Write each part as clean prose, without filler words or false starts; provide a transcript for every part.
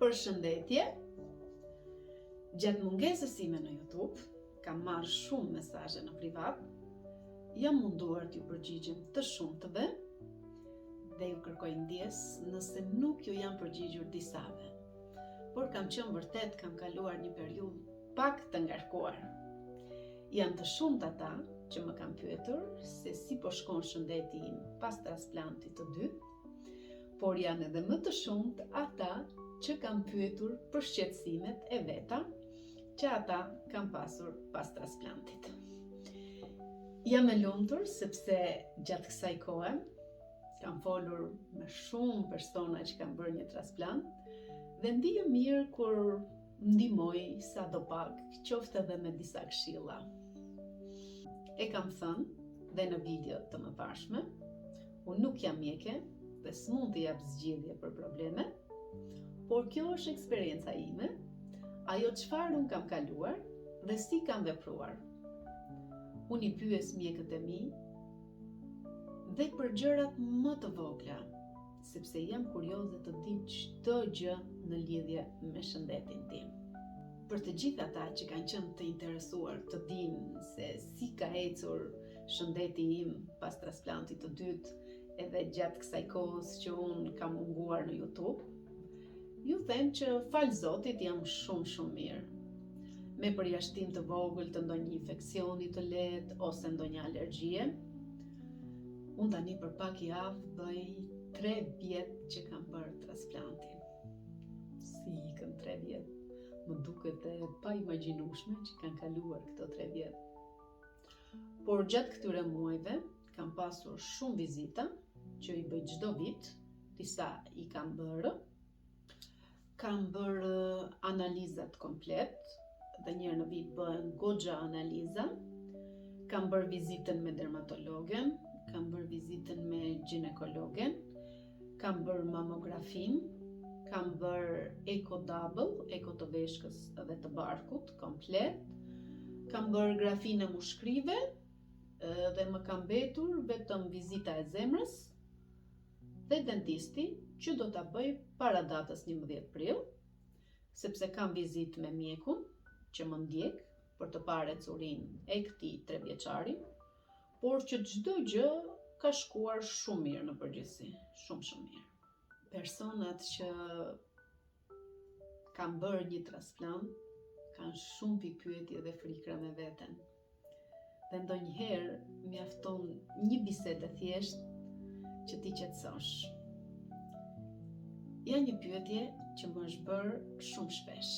Përshëndetje. Gjatë mungesës time në YouTube, kam marrë shumë mesazhe në privat. Jam munduar t'ju përgjigjem të shumtëve dhe ju kërkoj ndjes nëse nuk ju jam përgjigjur disave. Por kam qenë vërtet, kam kaluar një periudhë pak të ngarkuar. Janë të shumtë ata që më kanë pyetur se si po shkon shëndeti im pas transplantit të dytë, por janë edhe më të shumtë ata që kanë pyetur për shqetësimet e veta që ata kanë pasur pas transplantit. Jam e lumtur sepse gjatë kësaj kohe kam folur me shumë persona që kanë bërë një transplant dhe ndihem mirë kur ndihmoj sadopak, qoftë edhe me disa këshilla. E kam thënë dhe në video të mëparshme, unë nuk jam mjeke dhe s'mund të jap zgjidhje për probleme, por kjo është eksperienca ime, ajo çfarë unë kam kaluar dhe si kam vepruar. Unë i pyes mjekët e mi dhe për gjërat më të vogla, sepse jam kurioze të di çdo gjë në lidhje me shëndetin tim. Për të gjithë ata që kanë qenë të interesuar të dinë se si ka ecur shëndeti im pas transplantit të dytë, edhe gjatë kësaj kohës që unë kam munguar në YouTube, ju them që falë Zotit jam shumë mirë. Me përjashtim të vogël të ndonjë infeksioni të lehtë ose ndonjë alergjie, unë tani për pak javë bëj 3 vjet që kam bërë transplantin. Si ikën 3 vjet? Më duket e pa imagjinueshme që kanë kaluar këto 3 vjet. Por gjatë këtyre muajve kam pasur shumë vizita që i bëj çdo vit, disa i kam bërë. Kam bërë analizat komplet, dhe njërë në vit bëhen goxha analiza. Kam bërë vizitën me dermatologen, kam bërë vizitën me ginekologen, kam bërë mamografin, kam bërë eko double, eko të veshkës dhe të barkut, komplet. Kam bërë grafinë mushkrive dhe më kam mbetur vetëm vizita e zemrës dhe dentisti që do ta bëj para datës 11 prill, sepse kam vizitë me mjekun që më ndjek për të parë ecurinë e këtij 3 vjeçari, por që çdo gjë ka shkuar shumë mirë në përgjithësi, shumë mirë. Personat që kanë bërë një transplant kanë shumë pikpyetje dhe frikra me veten. Dhe ndonjëherë mjafton një bisedë thjesht që ti qetësosh. Ja një pyetje që më është bërë shumë shpesh.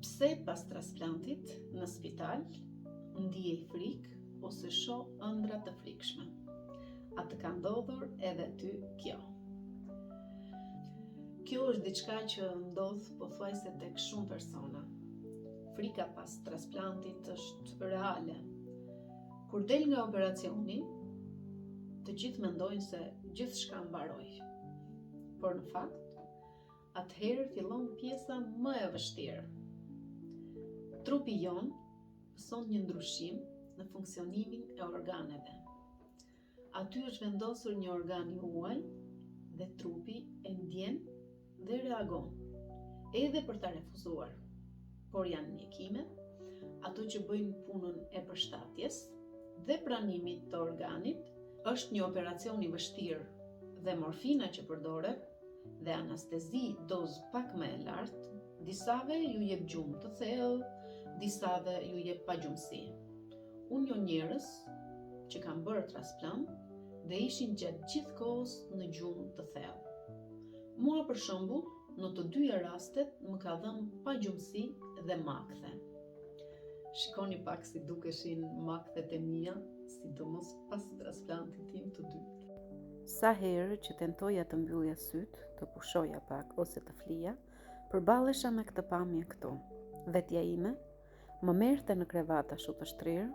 Pse pas transplantit në spital ndiej frikë ose shoh ëndra të frikshme? A të ka ndodhur edhe ty kjo? Kjo është diçka që ndodh pothuajse tek shumë persona. Frika pas transplantit është reale. Kur del nga operacioni, të gjithë mendojnë se gjithçka mbaroi. Por në fakt, atëherë fillon pjesa më e vështirë. Trupi jon mëson një ndryshim në funksionimin e organeve. Aty është vendosur një organ juaj dhe trupi e ndjen dhe reagon, edhe për ta refuzuar. Por janë mjekime, ato që bëjnë punën e përshtatjes dhe pranimit të organit. Është një operacion i vështirë dhe morfina që përdoret dhe anestezi dozë pak më e lartë, disave ju jep gjumë të thellë, disave ju jep pa gjumësi. Unë njoh njerëz që kanë bërë transplant dhe ishin gjatë gjithë kohës në gjumë të thellë. Mua për shembull, në të dyja rastet më ka dhënë pa gjumësi dhe makthe. Shikoni pak si dukeshin makthet e mia, sidomos pas transplantit tim të dytë. Sa herë që tentoja të mbyllja sytë, të pushoja pak ose të flija, përballesha me këtë pamje këtu. Vetja ime më merrte në krevat ashtu të shtrirë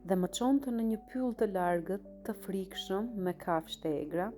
dhe më çonte në një pyll të largët të frikshëm me kafshë të egra,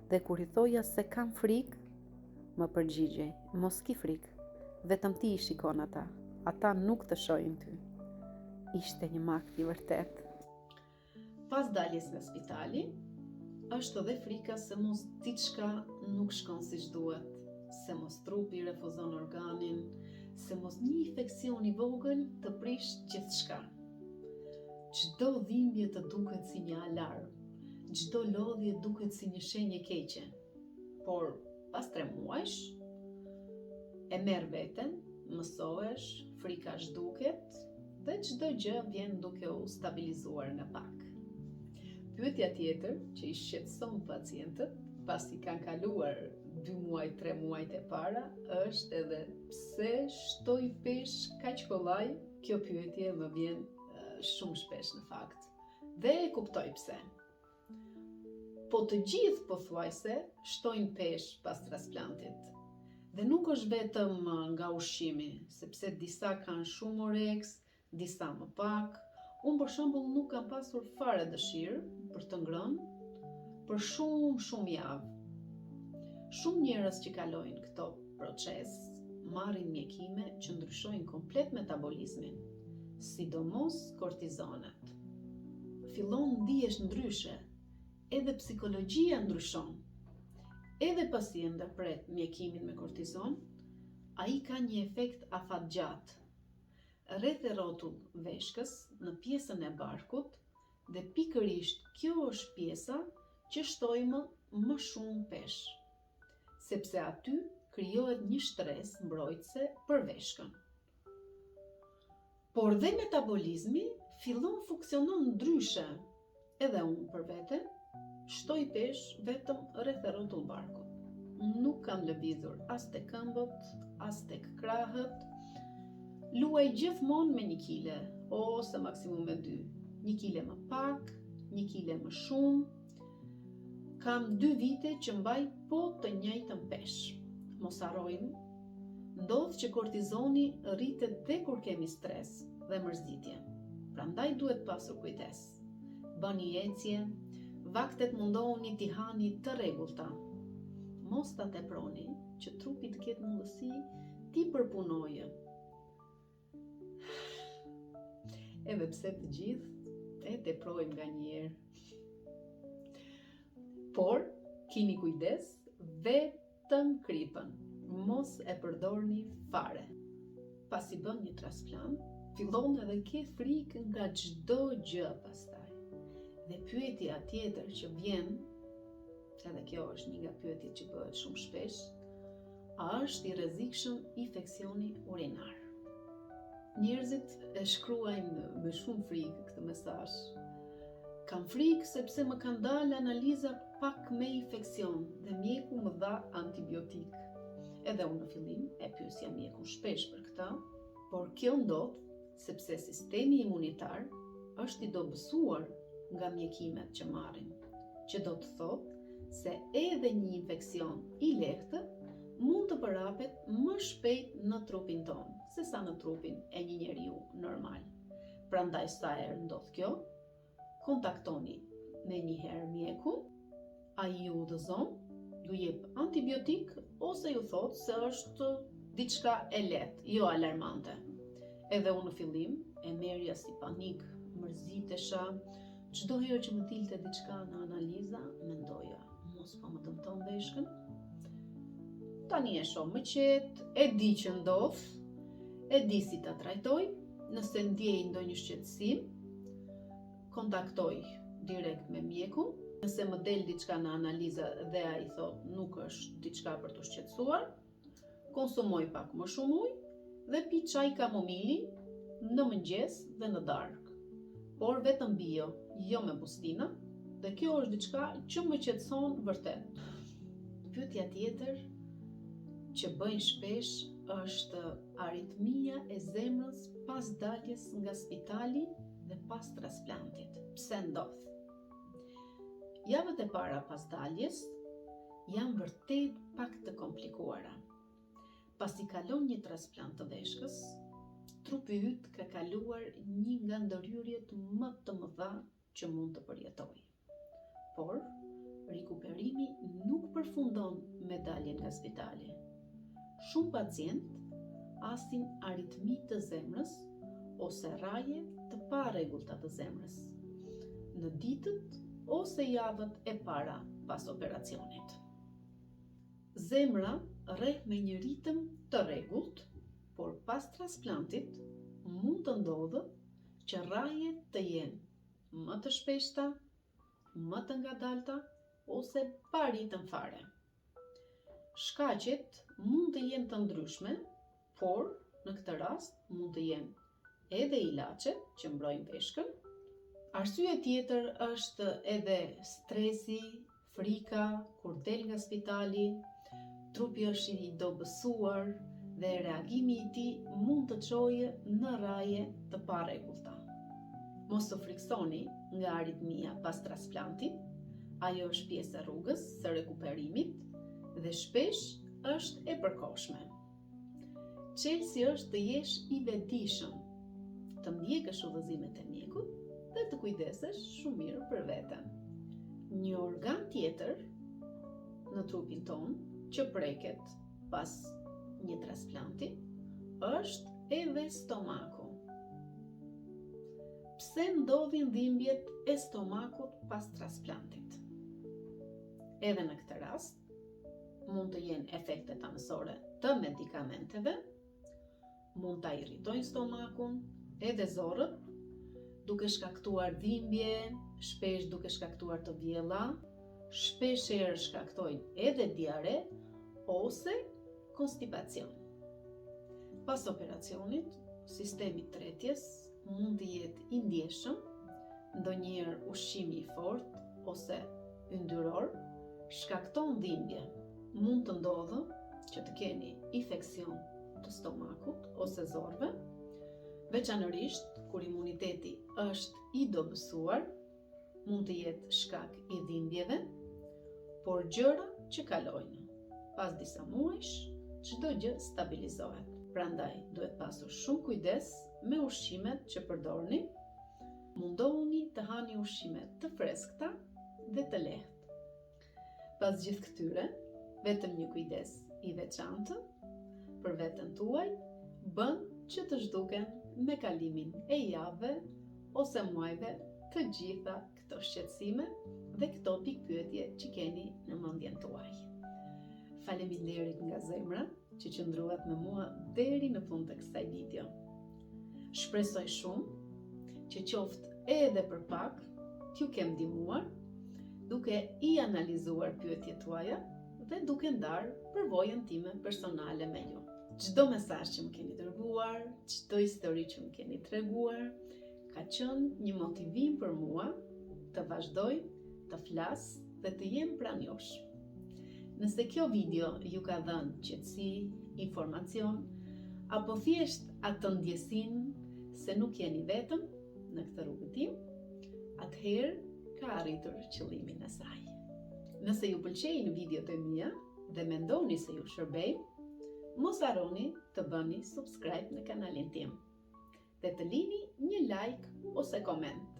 dhe kur i thoja se kam frikë, më përgjigjej, mos ki frikë, vetëm ti i shikon ata nuk të shohin ty. Ishte një makt i vërtet. Pas daljes nga spitali, është edhe frika se mos diçka nuk shkon siç duhet. se mos trupi refuzon organin, se mos një infekcion i vogël të prish gjithçka. Çdo dhimbje të duket si një alarm, çdo lodhje duket si një shenjë keqe. Por pas 3 muajsh, e merr veten, mësohesh, frika zhduket dhe çdo gjë vjen duke u stabilizuar nga pak. Pyetja tjetër që i shqetëson pacientët pasi kanë kaluar 2 muaj, 3 muajt e para, është edhe pse shtoj pesh kaq kollaj. Kjo pyetje më vjen shumë shpesh në fakt. Dhe e kuptoj pse. Po të gjithë pothuajse shtojnë pesh pas transplantit. Dhe nuk është vetëm nga ushqimi, sepse disa kanë shumë oreks, disa më pak. Unë për shembull nuk kam pasur fare dëshirë për të ngrënë për shumë javë. Shumë njerëz që kalojnë këto proces marrin mjekime që ndryshojnë komplet metabolizmin, sidomos kortizonet. Fillon ndihesh ndryshe, edhe psikologjia ndryshon. Edhe pasi e ndërpret mjekimin me kortizon, ai ka një efekt afatgjatë rreth e rrotull veshkës në pjesën e barkut, dhe pikërisht kjo është pjesa që shtojmë më shumë pesh, sepse aty krijohet një shtres mbrojtëse për veshkën. Por dhe metabolizmi fillon funksionon ndryshe. Edhe unë për vete shtoj pesh vetëm rreth e rrotull barkut. Nuk kam lëvizur as tek këmbët, as tek krahët. Luaj gjithmonë me 1 kile, ose maksimum me 2. 1 kile më pak, 1 kile më shumë. Kam 2 vite që mbaj po të njëjtën pesh. Mos harrojmë, ndodh që kortizoni rritet dhe kur kemi stres dhe mërzitje. Prandaj duhet pasur kujdes. Bëni ecje, vaktet mundohuni t'i hani të rregullta. Mos ta teproni që trupi të ketë mundësi t'i përpunojë. Edhe pse të gjithë e teprojmë nganjëherë. Por keni kujdes vetëm kripën. Mos e përdorni fare. Pasi bën një transplant, fillon edhe ke frikë nga çdo gjë pastaj. Dhe pyetja tjetër që vjen, edhe kjo është një nga pyetjet që bëhet shumë shpesh, a është i rrezikshëm infeksioni urinar? Njerëzit e shkruajnë me shumë frikë këtë mesazh. Kam frikë sepse më kanë dalë analiza pak me infeksion dhe mjeku më dha antibiotik. Edhe unë në fillim e pyesja mjekun shpesh për këtë, por kjo ndodh sepse sistemi imunitar është i dobësuar nga mjekimet që marrin, që do të thotë se edhe një infeksion i lehtë mund të përhapet më shpejt në trupin tonë, sesa në trupin e një njeriu normal. Prandaj sa herë ndodh kjo, kontaktoni me njëherë mjekun, ai ju udhëzon, ju jep antibiotik ose ju thot se është diçka e lehtë, jo alarmante. Edhe unë në fillim e merrja si panik, mërzitesha, çdo herë që më dilte diçka në analiza, mendoja, mos po më dëmton veshkën. Tani e shoh më qetë, e di që ndodh, e di si ta trajtoj, nëse ndjej ndonjë shqetësim, kontaktoj direkt me mjekun. Nëse më del diçka në analiza dhe ai thot nuk është diçka për të shqetësuar, konsumoj pak më shumë ujë dhe pi çaj kamomili në mëngjes dhe në darkë. Por vetëm bio, jo me bustina, dhe kjo është diçka që më qetëson vërtet. Pyetja tjetër që bëjnë shpesh është aritmia e zemrës pas daljes nga spitali dhe pas transplantit. Pse ndodh? Javët e para pas daljes janë vërtet pak të komplikuara. Pasi kalon një transplant të veshkës, trupi yt ka kaluar një nga ndërhyrjet më të mëdha që mund të përjetojë. Por, rikuperimi nuk përfundon me daljen nga spitali. Shumë pacient asin aritmi të zemrës ose rraje të parregullta të zemrës në ditët ose javët e para pas operacionit. zemra rreh me një ritëm të rregullt, por pas transplantit mund të ndodhë që rrajet të jenë më të shpeshta, më të ngadalta ose pa ritëm fare. Shkaqet mund të jenë të ndryshme, por në këtë rast mund të jenë edhe ilaçe që mbrojnë peshkën. Arsye tjetër është edhe stresi, frika, kur del nga spitali, trupi është i dobësuar dhe reagimi i tij mund të çojë në rraje të parregullta. Mos u friksoni nga aritmia pas transplantit, ajo është pjesë e rrugës së rekuperimit dhe shpesh është e përkohshme. Çelësi është të jesh i vetëdijshëm, të ndjekësh udhëzimet e mjekut dhe të kujdesesh shumë mirë për veten. Një organ tjetër në trupin ton që preket pas një transplanti është edhe stomaku. Pse ndodhin dhimbjet e stomakut pas transplantit? Edhe në këtë rast mund të jenë efektet anësore të medikamenteve, mund ta irritojnë stomakun edhe zorrët, duke shkaktuar dhimbje, shpesh duke shkaktuar të vjella, shpesh herë shkaktojnë edhe diare ose konstipacion. Pas operacionit, sistemi i tretjes mund të jetë i ndjeshëm, ndonjëherë ushqimi i fortë ose yndyror shkakton dhimbje. Mund të ndodhë që të keni infeksion të stomakut ose zorrëve, veçanërisht kur imuniteti është i dobësuar, mund të jetë shkak i dhimbjeve, por gjëra që kalojnë. Pas disa muajsh, çdo gjë stabilizohet. Prandaj duhet pasur shumë kujdes me ushqimet që përdorni. Mundohuni të hani ushqime të freskëta dhe të lehtë. Pas gjithë këtyre, vetëm një kujdes i veçantë për veten tuaj bën që të zhduken me kalimin e javëve ose muajve të gjitha këto shqetësime dhe këto pikpyetje që keni në mendjen tuaj. Faleminderit nga zemra që qëndruat me mua deri në fund të kësaj video. Shpresoj shumë që qoftë edhe për pak t'ju kem ndihmuar duke i analizuar pyetjet tuaja dhe duke ndarë përvojën time personale me ju. Çdo mesazh që më keni dërguar, çdo histori që më keni treguar, ka qenë një motivim për mua të vazhdoj, të flas dhe të jem pranë jush. Nëse kjo video ju ka dhënë qetësi, informacion, apo thjesht atë ndjesinë se nuk jeni vetëm në këtë rrugëtim, atëherë ka arritur qëllimin e saj. Nëse ju pëlqejnë videot e mia dhe mendoni se ju shërbejnë, mos harroni të bëni subscribe në kanalin tim dhe të lini një like ose koment,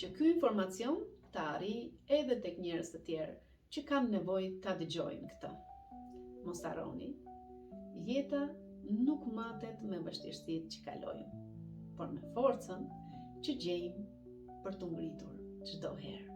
që ky informacion të arrijë edhe tek njerëz të tjerë që kanë nevojë ta dëgjojnë këtë. Mos harroni, jeta nuk matet me vështirësitë që kalojmë, por me forcën që gjejmë për t'u ngritur çdo herë.